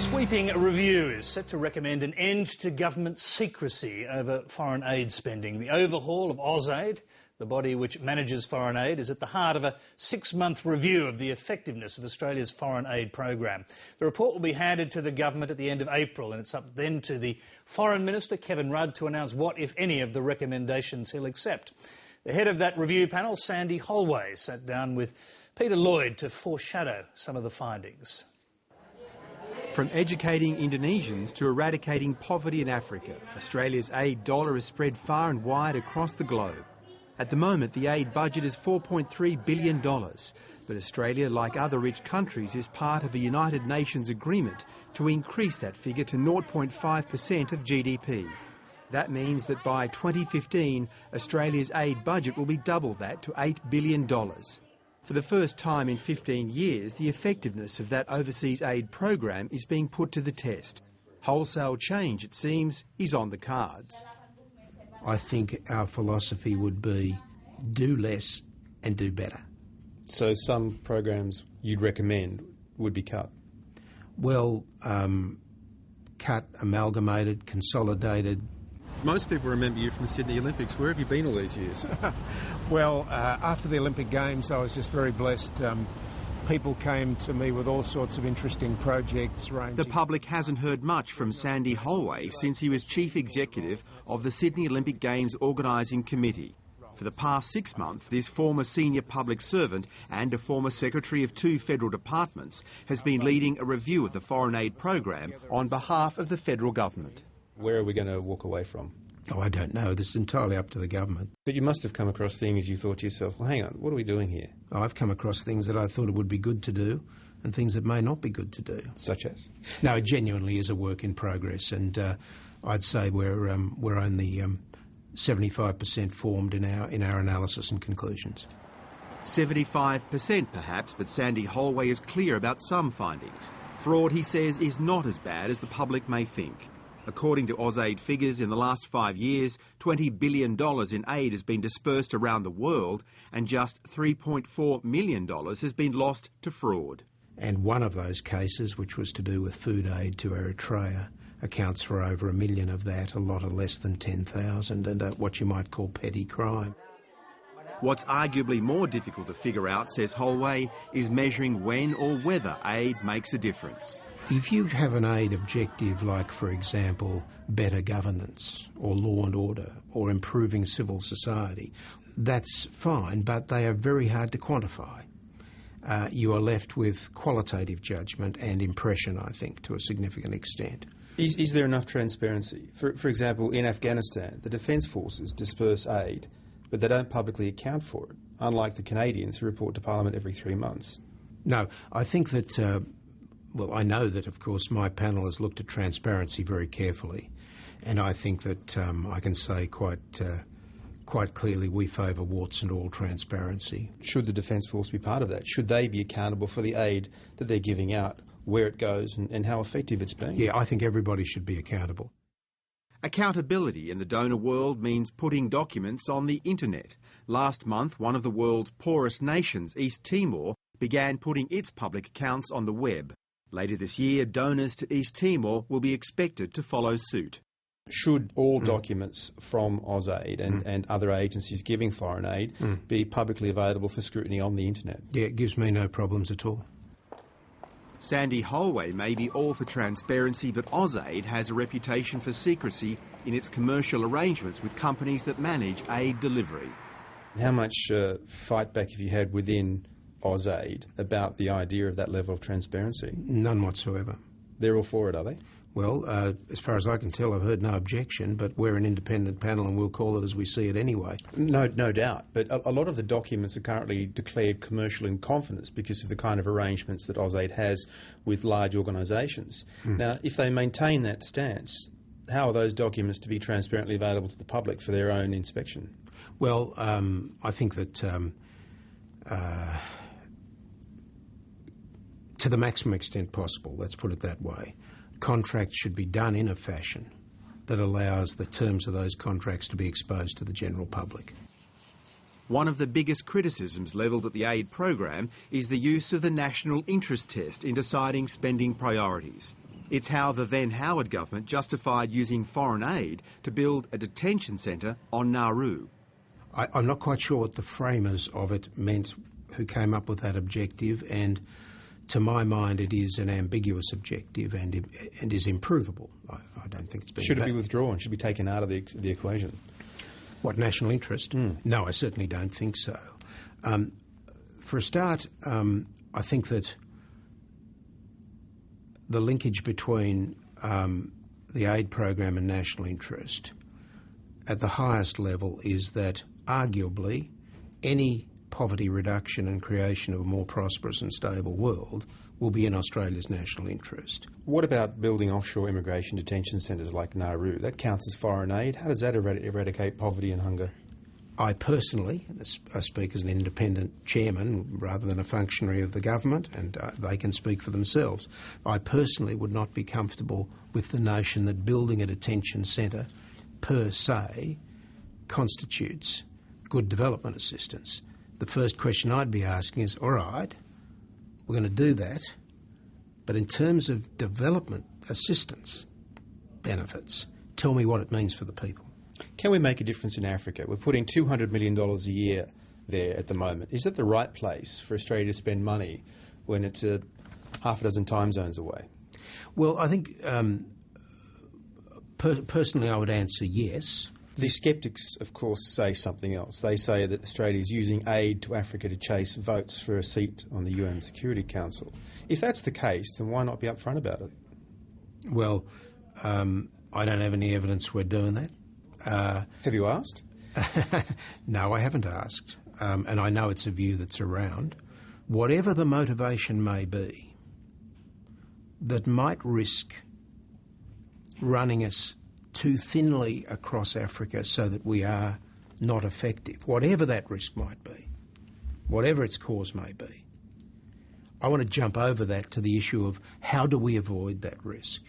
Sweeping review is set to recommend an end to government secrecy over foreign aid spending. The overhaul of AusAID, the body which manages foreign aid, is at the heart of a 6-month review of the effectiveness of Australia's foreign aid program. The report will be handed to the government at the end of April, and it's up then to the Foreign Minister, Kevin Rudd, to announce what, if any, of the recommendations he'll accept. The head of that review panel, Sandy Holway, sat down with Peter Lloyd to foreshadow some of the findings. From educating Indonesians to eradicating poverty in Africa, Australia's aid dollar is spread far and wide across the globe. At the moment, the aid budget is $4.3 billion, but Australia, like other rich countries, is part of a United Nations agreement to increase that figure to 0.5% of GDP. That means that by 2015, Australia's aid budget will be double that to $8 billion. For the first time in 15 years, the effectiveness of that overseas aid program is being put to the test. Wholesale change, it seems, is on the cards. I think our philosophy would be do less and do better. So some programs you'd recommend would be cut? Well, cut, amalgamated, consolidated. Most people remember you from the Sydney Olympics. Where have you been all these years? Well, after the Olympic Games, I was just very blessed. People came to me with all sorts of interesting projects. The public hasn't heard much from Sandy Holway since he was Chief Executive of the Sydney Olympic Games Organising Committee. For the past 6 months, this former senior public servant and a former secretary of 2 federal departments has been leading a review of the foreign aid program on behalf of the federal government. Where are we going to walk away from? Oh, I don't know. This is entirely up to the government. But you must have come across things you thought to yourself, well, hang on, what are we doing here? Oh, I've come across things that I thought it would be good to do and things that may not be good to do. Such as? No, it genuinely is a work in progress, and I'd say we're only 75% formed in our analysis and conclusions. 75% perhaps, but Sandy Holway is clear about some findings. Fraud, he says, is not as bad as the public may think. According to AusAID figures, in the last 5 years, $20 billion in aid has been dispersed around the world, and just $3.4 million has been lost to fraud. And one of those cases, which was to do with food aid to Eritrea, accounts for over 1 million of that, a lot of less than 10,000, and what you might call petty crime. What's arguably more difficult to figure out, says Holway, is measuring when or whether aid makes a difference. If you have an aid objective like, for example, better governance or law and order or improving civil society, that's fine, but they are very hard to quantify. You are left with qualitative judgment and impression, I think, to a significant extent. Is there enough transparency? For example, in Afghanistan, the Defence Forces disperse aid, but they don't publicly account for it, unlike the Canadians who report to Parliament every 3 months. No, I think that... Well, I know that, of course, my panel has looked at transparency very carefully, and I think that I can say quite clearly we favour warts and all transparency. Should the Defence Force be part of that? Should they be accountable for the aid that they're giving out, where it goes and how effective it's been? Yeah, I think everybody should be accountable. Accountability in the donor world means putting documents on the internet. Last month, one of the world's poorest nations, East Timor, began putting its public accounts on the web. Later this year, donors to East Timor will be expected to follow suit. Should all documents from AusAID and other agencies giving foreign aid be publicly available for scrutiny on the internet? Yeah, it gives me no problems at all. Sandy Holway may be all for transparency, but AusAID has a reputation for secrecy in its commercial arrangements with companies that manage aid delivery. How much fight back have you had within AusAID about the idea of that level of transparency? None whatsoever. They're all for it, are they? Well, as far as I can tell, I've heard no objection, but we're an independent panel and we'll call it as we see it anyway. No doubt. But a lot of the documents are currently declared commercial in confidence because of the kind of arrangements that AusAID has with large organisations. Now, if they maintain that stance, how are those documents to be transparently available to the public for their own inspection? Well, I think that to the maximum extent possible, let's put it that way, contracts should be done in a fashion that allows the terms of those contracts to be exposed to the general public. One of the biggest criticisms levelled at the aid program is the use of the national interest test in deciding spending priorities. It's how the then Howard government justified using foreign aid to build a detention centre on Nauru. I'm not quite sure what the framers of it meant who came up with that objective, and to my mind it is an ambiguous objective and is improvable. I don't think it's been... Should it be withdrawn? Should it be taken out of the equation? What, national interest? No, I certainly don't think so. For a start, I think that the linkage between the aid program and national interest at the highest level is that arguably any poverty reduction and creation of a more prosperous and stable world will be in Australia's national interest. What about building offshore immigration detention centres like Nauru? That counts as foreign aid. How does that eradicate poverty and hunger? I personally, I speak as an independent chairman rather than a functionary of the government, and they can speak for themselves. I personally would not be comfortable with the notion that building a detention centre per se constitutes good development assistance. The first question I'd be asking is, all right, we're going to do that, but in terms of development assistance benefits, tell me what it means for the people. Can we make a difference in Africa? We're putting $200 million a year there at the moment. Is that the right place for Australia to spend money when it's half a dozen time zones away? Well, I think personally I would answer yes. The sceptics, of course, say something else. They say that Australia is using aid to Africa to chase votes for a seat on the UN Security Council. If that's the case, then why not be upfront about it? Well, I don't have any evidence we're doing that. Have you asked? No, I haven't asked. And I know it's a view that's around. Whatever the motivation may be that might risk running us too thinly across Africa so that we are not effective, whatever that risk might be, whatever its cause may be, I want to jump over that to the issue of how do we avoid that risk?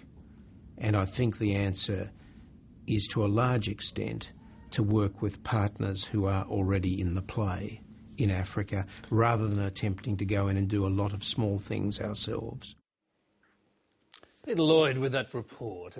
And I think the answer is to a large extent to work with partners who are already in the play in Africa rather than attempting to go in and do a lot of small things ourselves. Peter Lloyd with that report.